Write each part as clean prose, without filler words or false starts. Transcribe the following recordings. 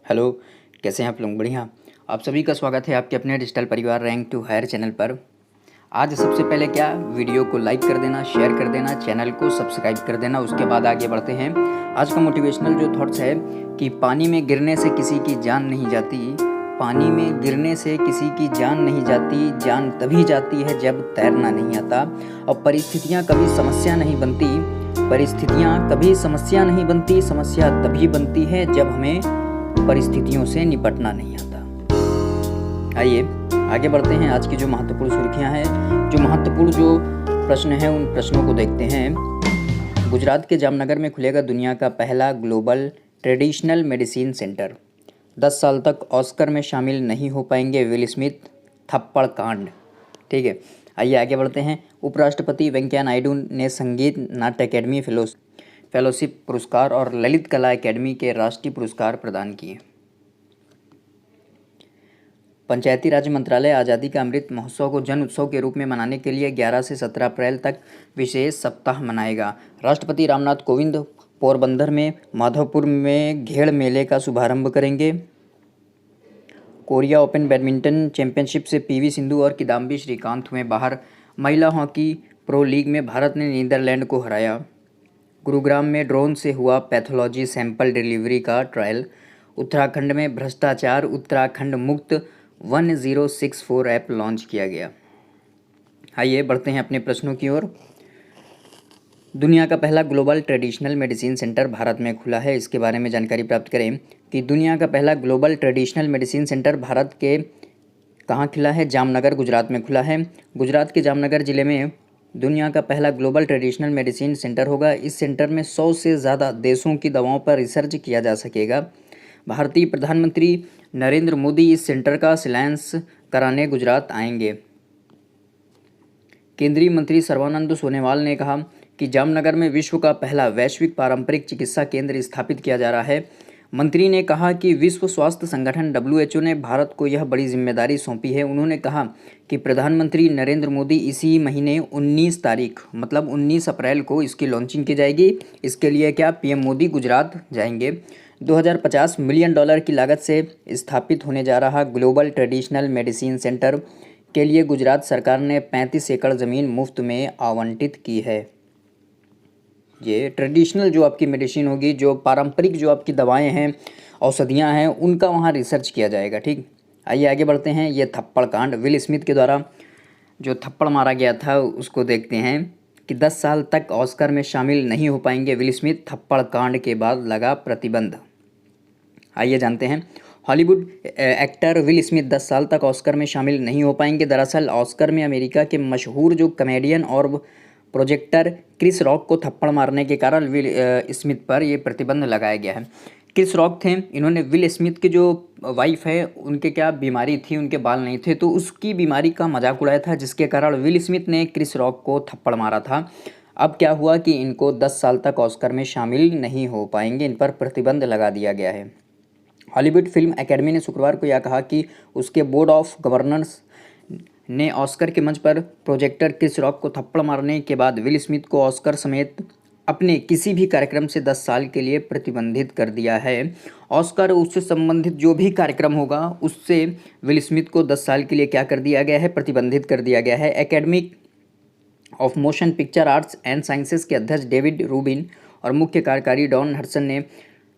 Hello. कैसे हैं आप लोग? बढ़िया। आप सभी का स्वागत है आपके अपने डिजिटल परिवार रैंक टू हायर चैनल पर। आज सबसे पहले क्या, वीडियो को लाइक कर देना, शेयर कर देना, चैनल को सब्सक्राइब कर देना। उसके बाद आगे बढ़ते हैं। आज का मोटिवेशनल जो थॉट्स है कि पानी में गिरने से किसी की जान नहीं जाती, पानी में गिरने से किसी की जान नहीं जाती, जान तभी जाती है जब तैरना नहीं आता। और परिस्थितियाँ कभी समस्या नहीं बनती, परिस्थितियाँ कभी समस्या नहीं बनती, समस्या तभी बनती है जब हमें परिस्थितियों से निपटना नहीं आता। आइए आगे बढ़ते हैं। आज की जो महत्वपूर्ण सुर्खियां हैं, जो महत्वपूर्ण जो प्रश्न हैं, उन प्रश्नों को देखते हैं। गुजरात के जामनगर में खुलेगा दुनिया का पहला ग्लोबल ट्रेडिशनल मेडिसिन सेंटर। 10 साल तक ऑस्कर में शामिल नहीं हो पाएंगे विल स्मिथ, थप्पड़ कांड। ठीक है, आइए आगे बढ़ते हैं। उपराष्ट्रपति वेंकैया नायडू ने संगीत नाट्य अकेडमी फेलोशिप पुरस्कार और ललित कला अकेडमी के राष्ट्रीय पुरस्कार प्रदान किए। पंचायती राज मंत्रालय आज़ादी का अमृत महोत्सव को जन उत्सव के रूप में मनाने के लिए 11 से 17 अप्रैल तक विशेष सप्ताह मनाएगा। राष्ट्रपति रामनाथ कोविंद पोरबंदर में माधवपुर में घेड़ मेले का शुभारंभ करेंगे। कोरिया ओपन बैडमिंटन चैंपियनशिप से पीवी सिंधु और किदाम्बी श्रीकांत हुए बाहर। महिला हॉकी प्रो लीग में भारत ने नीदरलैंड को हराया। गुरुग्राम में ड्रोन से हुआ पैथोलॉजी सैंपल डिलीवरी का ट्रायल। उत्तराखंड में भ्रष्टाचार उत्तराखंड मुक्त 1064 ऐप लॉन्च किया गया। आइए बढ़ते हैं अपने प्रश्नों की ओर। दुनिया का पहला global traditional medicine centre Bharat में खुला है। इसके बारे में जानकारी प्राप्त करें कि दुनिया का पहला global traditional medicine centre Bharat के कहाँ खुला है? जामनगर, गुजरात में खुला है। गुजरात के जामनगर जिले में दुनिया का पहला ग्लोबल ट्रेडिशनल मेडिसिन सेंटर होगा। इस सेंटर में 100 से ज़्यादा देशों की दवाओं पर रिसर्च किया जा सकेगा। भारतीय प्रधानमंत्री नरेंद्र मोदी इस सेंटर का शिलान्यास कराने गुजरात आएंगे। केंद्रीय मंत्री सर्बानंद सोनोवाल ने कहा कि जामनगर में विश्व का पहला वैश्विक पारंपरिक चिकित्सा केंद्र स्थापित किया जा रहा है। मंत्री ने कहा कि विश्व स्वास्थ्य संगठन WHO ने भारत को यह बड़ी जिम्मेदारी सौंपी है। उन्होंने कहा कि प्रधानमंत्री नरेंद्र मोदी इसी महीने 19 तारीख मतलब 19 अप्रैल को इसकी लॉन्चिंग की जाएगी। इसके लिए क्या PM मोदी गुजरात जाएंगे। 2050 मिलियन डॉलर की लागत से स्थापित होने जा रहा ग्लोबल ट्रेडिशनल मेडिसिन सेंटर के लिए गुजरात सरकार ने 35 एकड़ ज़मीन मुफ्त में आवंटित की है। ये ट्रेडिशनल जो आपकी मेडिसिन होगी, जो पारंपरिक जो आपकी दवाएं हैं, औषधियां हैं, उनका वहाँ रिसर्च किया जाएगा। ठीक, आइए आगे बढ़ते हैं। ये थप्पड़ कांड, विल स्मिथ के द्वारा जो थप्पड़ मारा गया था उसको देखते हैं कि 10 साल तक ऑस्कर में शामिल नहीं हो पाएंगे विल स्मिथ, थप्पड़ कांड के बाद लगा प्रतिबंध। आइए जानते हैं। हॉलीवुड एक्टर विल स्मिथ 10 साल तक ऑस्कर में शामिल नहीं हो पाएंगे। दरअसल ऑस्कर में अमेरिका के मशहूर जो कॉमेडियन और प्रोजेक्टर क्रिस रॉक को थप्पड़ मारने के कारण विल स्मिथ पर यह प्रतिबंध लगाया गया है। क्रिस रॉक थे, इन्होंने विल स्मिथ की जो वाइफ है उनके क्या बीमारी थी, उनके बाल नहीं थे, तो उसकी बीमारी का मजाक उड़ाया था, जिसके कारण विल स्मिथ ने क्रिस रॉक को थप्पड़ मारा था। अब क्या हुआ कि इनको 10 साल तक ऑस्कर में शामिल नहीं हो पाएंगे, इन पर प्रतिबंध लगा दिया गया है। हॉलीवुड फिल्म एकेडमी ने शुक्रवार को यह कहा कि उसके बोर्ड ऑफ गवर्नर्स ने ऑस्कर के मंच पर प्रोजेक्टर क्रिस रॉक को थप्पड़ मारने के बाद विल स्मिथ को ऑस्कर समेत अपने किसी भी कार्यक्रम से 10 साल के लिए प्रतिबंधित कर दिया है। ऑस्कर उससे संबंधित जो भी कार्यक्रम होगा उससे विल स्मिथ को 10 साल के लिए क्या कर दिया गया है? प्रतिबंधित कर दिया गया है। Academy of motion picture arts and sciences के अध्यक्ष डेविड रूबिन और मुख्य कार्यकारी डॉन हडसन ने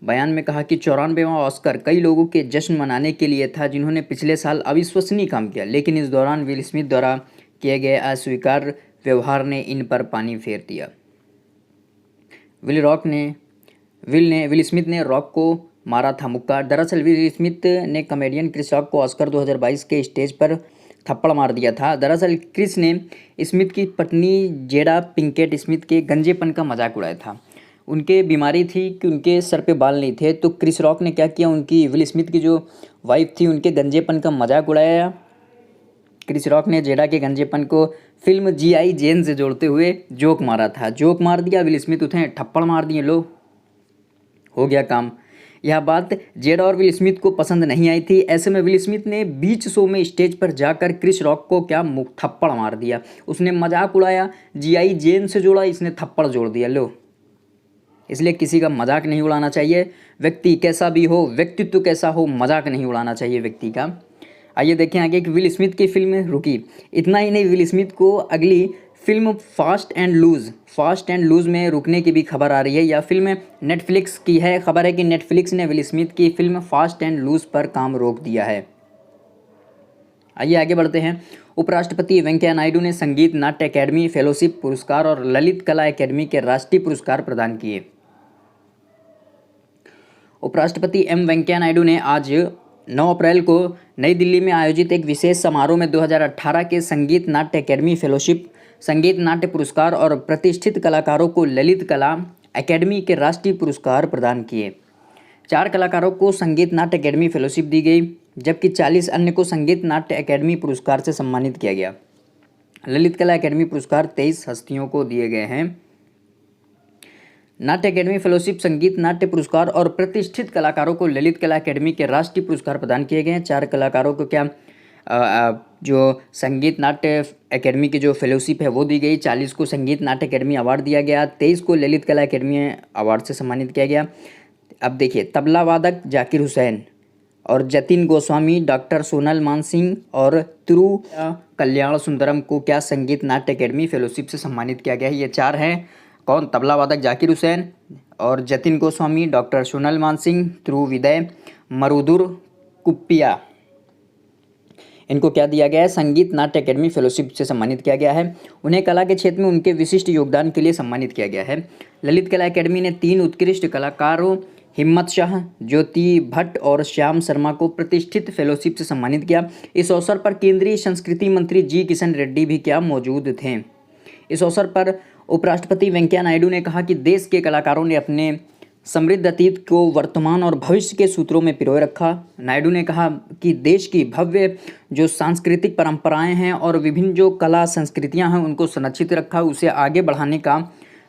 बयान में कहा कि 94वां ऑस्कर कई लोगों के जश्न मनाने के लिए था जिन्होंने पिछले साल अविश्वसनीय काम किया, लेकिन इस दौरान विल स्मिथ द्वारा किए गए अस्वीकार्य व्यवहार ने इन पर पानी फेर दिया। विल स्मिथ ने रॉक को मारा था मुक्का। दरअसल विल स्मिथ ने कॉमेडियन क्रिस रॉक को ऑस्कर 2022 के स्टेज पर थप्पड़ मार दिया था। दरअसल क्रिस ने स्मिथ की पत्नी जेडा पिंकेट स्मिथ के गंजेपन का मजाक उड़ाया था। उनके बीमारी थी कि उनके सर पे बाल नहीं थे, तो क्रिस रॉक ने क्या किया, उनकी विल स्मिथ की जो वाइफ थी उनके गंजेपन का मजाक उड़ाया। क्रिस रॉक ने जेडा के गंजेपन को फिल्म GI जेन से जोड़ते हुए जोक मारा था। जोक मार दिया, विल स्मिथ उठे थप्पड़ मार दिए, लो हो गया काम। यह बात जेडा और विल स्मिथ को पसंद नहीं आई थी। ऐसे में विल स्मिथ ने बीच शो में स्टेज पर जाकर क्रिस रॉक को क्या थप्पड़ मार दिया। उसने मजाक उड़ाया, GI जेन से जोड़ा, इसने थप्पड़ जोड़ दिया, लो इसलिए किसी का मजाक नहीं उड़ाना चाहिए। व्यक्ति कैसा भी हो, व्यक्तित्व कैसा हो, मजाक नहीं उड़ाना चाहिए व्यक्ति का। आइए देखें आगे कि विल स्मिथ की फिल्म रुकी। इतना ही नहीं, विल स्मिथ को अगली फिल्म फास्ट एंड लूज में रुकने की भी खबर आ रही है। यह फिल्म नेटफ्लिक्स की है। खबर है कि नेटफ्लिक्स ने विल स्मिथ की फिल्म फास्ट एंड लूज पर काम रोक दिया है। आइए आगे बढ़ते हैं। उपराष्ट्रपति वेंकैया नायडू ने संगीत नाट्य अकेडमी फेलोशिप पुरस्कार और ललित कला अकेडमी के राष्ट्रीय पुरस्कार प्रदान किए। उपराष्ट्रपति एम वेंकैया नायडू ने आज 9 अप्रैल को नई दिल्ली में आयोजित एक विशेष समारोह में 2018 के संगीत नाट्य अकेडमी फेलोशिप, संगीत नाट्य पुरस्कार और प्रतिष्ठित कलाकारों को ललित कला अकेडमी के राष्ट्रीय पुरस्कार प्रदान किए। 4 कलाकारों को संगीत नाट्य अकेडमी फेलोशिप दी गई, जबकि 40 अन्य को संगीत नाट्य अकेडमी पुरस्कार से सम्मानित किया गया। ललित कला अकेडमी पुरस्कार 23 हस्तियों को दिए गए हैं। नाट्य अकेडमी फेलोशिप, संगीत नाट्य पुरस्कार और प्रतिष्ठित कलाकारों को ललित कला अकेडमी के राष्ट्रीय पुरस्कार प्रदान किए गए हैं। 4 कलाकारों को जो संगीत नाट्य अकेडमी की जो फेलोशिप है वो दी गई, 40 को संगीत नाट्य अकेडमी अवार्ड दिया गया, 23 को ललित कला अकेडमी अवार्ड से सम्मानित किया गया। अब देखिए, तबला वादक जाकिर हुसैन और जतिन गोस्वामी, डॉक्टर सोनल मानसिंह और तिरु कल्याण सुंदरम को क्या संगीत नाट्य अकेडमी फेलोशिप से सम्मानित किया गया है। ये 4 हैं। कौन? तबला वादक जाकिर हुसैन और जतिन गोस्वामी, डॉक्टर सोनल मानसिंह, तिरुविदय मरुदुर कुप्पिया। इनको क्या दिया गया है? संगीत नाट्य अकेडमी फेलोशिप से सम्मानित किया गया है। उन्हें कला के क्षेत्र में उनके विशिष्ट योगदान के लिए सम्मानित किया गया है। ललित कला अकेडमी ने 3 उत्कृष्ट कलाकारों हिम्मत शाह, ज्योति भट्ट और श्याम शर्मा को प्रतिष्ठित फेलोशिप से सम्मानित किया। इस अवसर पर केंद्रीय संस्कृति मंत्री जी किशन रेड्डी भी क्या मौजूद थे। इस अवसर पर उपराष्ट्रपति वेंकैया नायडू ने कहा कि देश के कलाकारों ने अपने समृद्ध अतीत को वर्तमान और भविष्य के सूत्रों में पिरोए रखा। नायडू ने कहा कि देश की भव्य जो सांस्कृतिक परंपराएं हैं और विभिन्न जो कला संस्कृतियां हैं उनको संरक्षित रखा, उसे आगे बढ़ाने का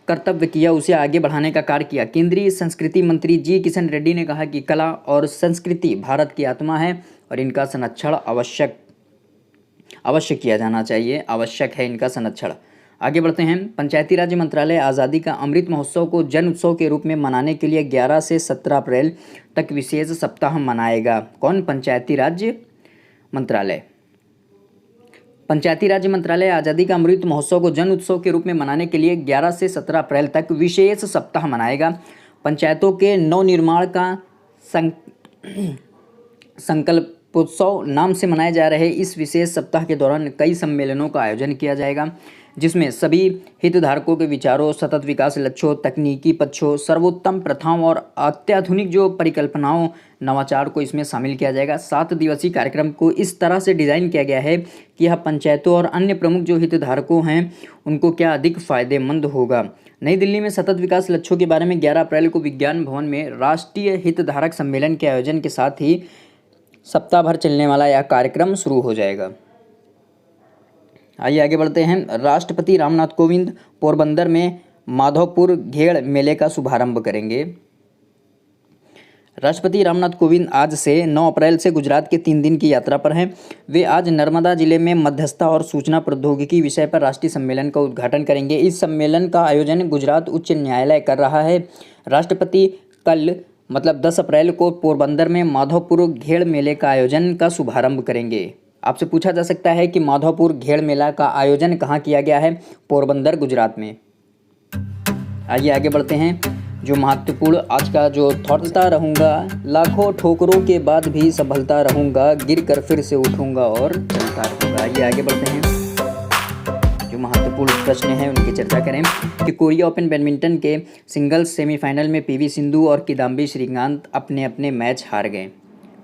कर्तव्य किया, उसे आगे बढ़ाने का कार्य किया। केंद्रीय संस्कृति मंत्री जी किशन रेड्डी ने कहा कि कला और संस्कृति भारत की आत्मा है और इनका संरक्षण अवश्य किया जाना चाहिए, आवश्यक है इनका संरक्षण। आगे बढ़ते हैं। पंचायती राज मंत्रालय आज़ादी का अमृत महोत्सव को जन उत्सव के रूप में मनाने के लिए 11 से 17 अप्रैल तक विशेष सप्ताह मनाएगा। कौन? पंचायती राज मंत्रालय। पंचायती राज मंत्रालय आज़ादी का अमृत महोत्सव को जन उत्सव के रूप में मनाने के लिए 11 से 17 अप्रैल तक विशेष सप्ताह मनाएगा। पंचायतों के नवनिर्माण का संकल्पोत्सव नाम से मनाए जा रहे इस विशेष सप्ताह के दौरान कई सम्मेलनों का आयोजन किया जाएगा, जिसमें सभी हितधारकों के विचारों, सतत विकास लक्ष्यों, तकनीकी पक्षों, सर्वोत्तम प्रथाओं और अत्याधुनिक जो परिकल्पनाओं, नवाचार को इसमें शामिल किया जाएगा। 7 दिवसीय कार्यक्रम को इस तरह से डिज़ाइन किया गया है कि यह पंचायतों और अन्य प्रमुख जो हितधारकों हैं उनको क्या अधिक फायदेमंद होगा। नई दिल्ली में सतत विकास लक्ष्यों के बारे में 11 अप्रैल को विज्ञान भवन में राष्ट्रीय हितधारक सम्मेलन के आयोजन के साथ ही सप्ताह भर चलने वाला यह कार्यक्रम शुरू हो जाएगा। आइए आगे बढ़ते हैं। राष्ट्रपति रामनाथ कोविंद पोरबंदर में माधवपुर घेड़ मेले का शुभारंभ करेंगे। राष्ट्रपति रामनाथ कोविंद आज से 9 अप्रैल से गुजरात के 3 दिन की यात्रा पर हैं। वे आज नर्मदा जिले में मध्यस्थता और सूचना प्रौद्योगिकी विषय पर राष्ट्रीय सम्मेलन का उद्घाटन करेंगे। इस सम्मेलन का आयोजन गुजरात उच्च न्यायालय कर रहा है। राष्ट्रपति कल 10 अप्रैल को पोरबंदर में माधवपुर घेड़ मेले का आयोजन का शुभारंभ करेंगे। आपसे पूछा जा सकता है कि माधवपुर घेड़ मेला का आयोजन कहाँ किया गया है? पोरबंदर, गुजरात में। आइए आगे बढ़ते हैं। जो महत्वपूर्ण आज का जो थॉटता रहूँगा, लाखों ठोकरों के बाद भी संभलता रहूँगा, गिर कर फिर से उठूँगा और चलता रहूँगा। आइए आगे बढ़ते हैं। जो महत्वपूर्ण प्रश्न हैं उनकी चर्चा करें कि कोरिया ओपन बैडमिंटन के सिंगल्स सेमीफाइनल में पीवी सिंधु और किदाम्बी श्रीकांत अपने अपने मैच हार गए।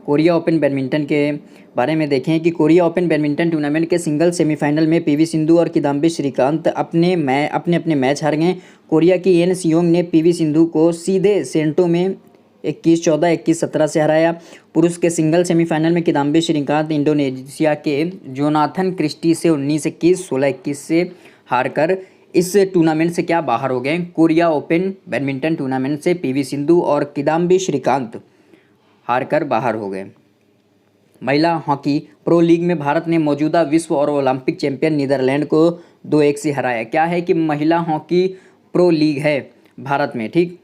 कोरिया ओपन बैडमिंटन के बारे में देखें कि कोरिया ओपन बैडमिंटन टूर्नामेंट के सिंगल सेमीफाइनल में पीवी सिंधु और किदाम्बी श्रीकांत अपने अपने मैच हार गए। कोरिया की एन सियोंग ने पीवी सिंधु को सीधे सेंटों में 21-14, 21-17 से हराया। पुरुष के सिंगल सेमीफाइनल में किदाम्बी श्रीकांत इंडोनेशिया के जोनाथन क्रिस्टी से 19-21, 16-21 से हारकर इस टूर्नामेंट से क्या बाहर हो गए। कोरिया ओपन बैडमिंटन टूर्नामेंट से पीवी सिंधु और किदाम्बी श्रीकांत हारकर बाहर हो गए। महिला हॉकी प्रो लीग में भारत ने मौजूदा विश्व और ओलंपिक चैंपियन नीदरलैंड को 2-1 से हराया। क्या है कि महिला हॉकी प्रो लीग है भारत में, ठीक।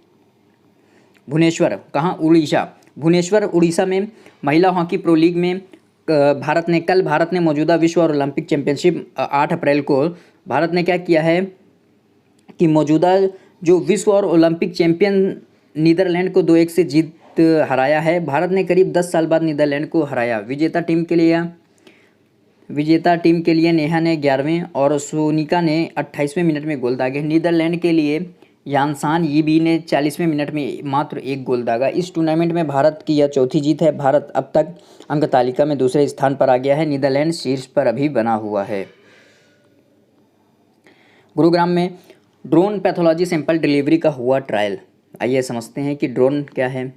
भुवनेश्वर, कहाँ? उड़ीसा। भुवनेश्वर उड़ीसा में महिला हॉकी प्रो लीग में भारत ने मौजूदा विश्व और ओलंपिक चैंपियनशिप 8 अप्रैल को भारत ने क्या किया है कि मौजूदा जो विश्व और ओलंपिक चैंपियन नीदरलैंड को 2-1 से जीत हराया है। भारत ने करीब 10 साल बाद नीदरलैंड को हराया। विजेता टीम के लिए नेहा ने 11वें और सोनिका ने 28वें मिनट में गोल दागे। नीदरलैंड के लिए यानसान यीबी ने 40वें मिनट में मात्र 1 गोल दागा। इस टूर्नामेंट में भारत की यह चौथी जीत है। भारत अब तक अंक तालिका में दूसरे स्थान पर आ गया है। नीदरलैंड शीर्ष पर अभी बना हुआ है। गुरुग्राम में ड्रोन पैथोलॉजी सैंपल डिलीवरी का हुआ ट्रायल। आइए समझते हैं कि ड्रोन क्या है।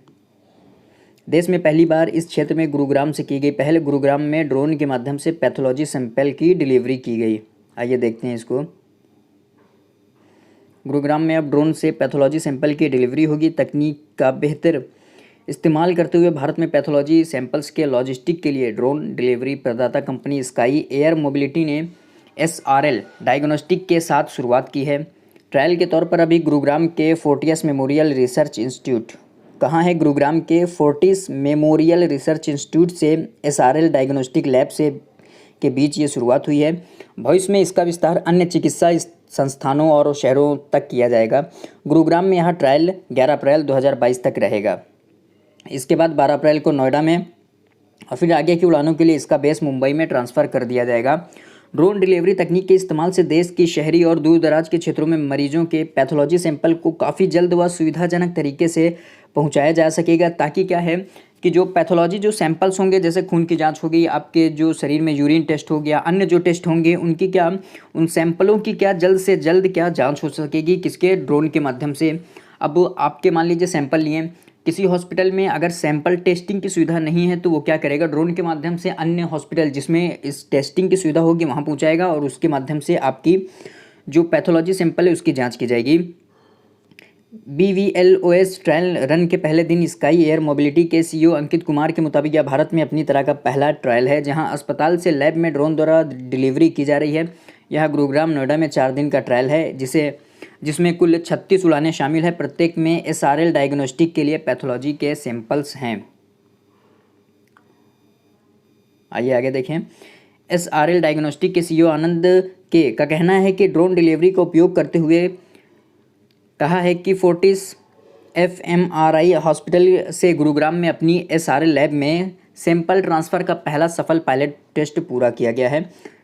देश में पहली बार इस क्षेत्र में गुरुग्राम से की गई पहल। गुरुग्राम में ड्रोन के माध्यम से पैथोलॉजी सैंपल की डिलीवरी की गई। आइए देखते हैं इसको। गुरुग्राम में अब ड्रोन से पैथोलॉजी सैंपल की डिलीवरी होगी। तकनीक का बेहतर इस्तेमाल करते हुए भारत में पैथोलॉजी सैंपल्स के लॉजिस्टिक के लिए ड्रोन डिलीवरी प्रदाता कंपनी स्काई एयर मोबिलिटी ने SRL डायग्नोस्टिक के साथ शुरुआत की है। ट्रायल के तौर पर अभी गुरुग्राम के फोर्टिस मेमोरियल रिसर्च इंस्टीट्यूट, कहाँ है? गुरुग्राम के फोर्टिस मेमोरियल रिसर्च इंस्टीट्यूट से SRL डायग्नोस्टिक लैब से के बीच ये शुरुआत हुई है। भविष्य में इसका विस्तार अन्य चिकित्सा संस्थानों और शहरों तक किया जाएगा। गुरुग्राम में यह ट्रायल 11 अप्रैल 2022 तक रहेगा। इसके बाद 12 अप्रैल को नोएडा में और फिर आगे की उड़ानों के लिए इसका बेस मुंबई में ट्रांसफ़र कर दिया जाएगा। ड्रोन डिलीवरी तकनीक के इस्तेमाल से देश की शहरी और दूर दराज के क्षेत्रों में मरीजों के पैथोलॉजी सैंपल को काफ़ी जल्द व सुविधाजनक तरीके से पहुंचाया जा सकेगा, ताकि क्या है कि जो पैथोलॉजी जो सैंपल्स होंगे, जैसे खून की जांच हो गई, आपके जो शरीर में यूरिन टेस्ट हो गया, अन्य जो टेस्ट होंगे उनकी क्या, उन सैंपलों की क्या जल्द से जल्द क्या जाँच हो सकेगी, किसके? ड्रोन के माध्यम से। अब आपके मान लीजिए सैंपल लिए, किसी हॉस्पिटल में अगर सैंपल टेस्टिंग की सुविधा नहीं है तो वो क्या करेगा? ड्रोन के माध्यम से अन्य हॉस्पिटल जिसमें इस टेस्टिंग की सुविधा होगी वहाँ पहुँचाएगा और उसके माध्यम से आपकी जो पैथोलॉजी सैंपल है उसकी जांच की जाएगी। BVLOS ट्रायल रन के पहले दिन स्काई एयर मोबिलिटी के CEO अंकित कुमार के मुताबिक यह भारत में अपनी तरह का पहला ट्रायल है जहाँ अस्पताल से लैब में ड्रोन द्वारा डिलीवरी की जा रही है। यह गुरुग्राम नोएडा में 4 दिन का ट्रायल है जिसमें कुल 36 उड़ानें शामिल है। प्रत्येक में SRL डायग्नोस्टिक के लिए पैथोलॉजी के सैंपल्स हैं। आइए आगे देखें। SRL डायग्नोस्टिक के CEO आनंद का कहना है कि ड्रोन डिलीवरी का उपयोग करते हुए कहा है कि फोर्टिस FMRI हॉस्पिटल से गुरुग्राम में अपनी SRL लैब में सैंपल ट्रांसफ़र का पहला सफल पायलट टेस्ट पूरा किया गया है।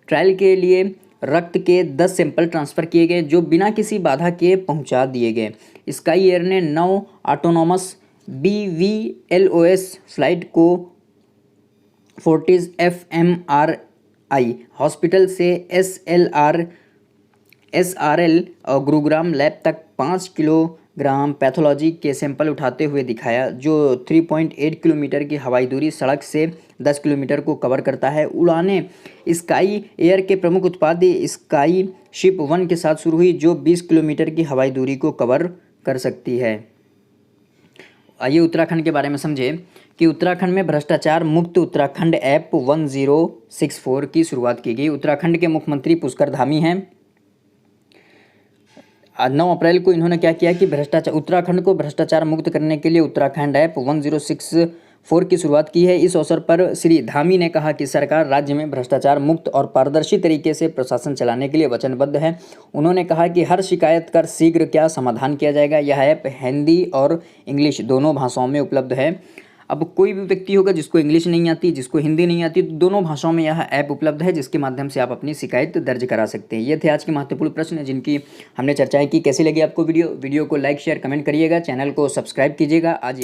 ट्रायल के लिए रक्त के 10 सैंपल ट्रांसफ़र किए गए जो बिना किसी बाधा के पहुंचा दिए गए। स्काई एयर ने 9 ऑटोनोमस BVLOS फ्लाइट को फोर्टिस FMRI हॉस्पिटल से SRL और गुरुग्राम लैब तक 5 किलोग्राम पैथोलॉजी के सैंपल उठाते हुए दिखाया, जो 3.8 किलोमीटर की हवाई दूरी सड़क से 10 किलोमीटर को कवर करता है। उड़ानें स्काई एयर के प्रमुख उत्पाद स्काई शिप 1 के साथ शुरू हुई जो 20 किलोमीटर की हवाई दूरी को कवर कर सकती है। आइए उत्तराखंड के बारे में समझें कि उत्तराखंड में भ्रष्टाचार मुक्त उत्तराखंड ऐप 1064 की शुरुआत की गई। उत्तराखंड के मुख्यमंत्री पुष्कर धामी हैं। आज 9 अप्रैल को इन्होंने क्या किया कि उत्तराखंड को भ्रष्टाचार मुक्त करने के लिए उत्तराखंड ऐप 1064 की शुरुआत की है। इस अवसर पर श्री धामी ने कहा कि सरकार राज्य में भ्रष्टाचार मुक्त और पारदर्शी तरीके से प्रशासन चलाने के लिए वचनबद्ध है। उन्होंने कहा कि हर शिकायत का शीघ्र क्या समाधान किया जाएगा। यह ऐप हिंदी और इंग्लिश दोनों भाषाओं में उपलब्ध है। अब कोई भी व्यक्ति होगा जिसको इंग्लिश नहीं आती, जिसको हिंदी नहीं आती, तो दोनों भाषाओं में यह ऐप उपलब्ध है जिसके माध्यम से आप अपनी शिकायत दर्ज करा सकते हैं। ये थे आज के महत्वपूर्ण प्रश्न जिनकी हमने चर्चाएं की। कैसी लगी आपको वीडियो को लाइक शेयर कमेंट करिएगा, चैनल को सब्सक्राइब कीजिएगा। आज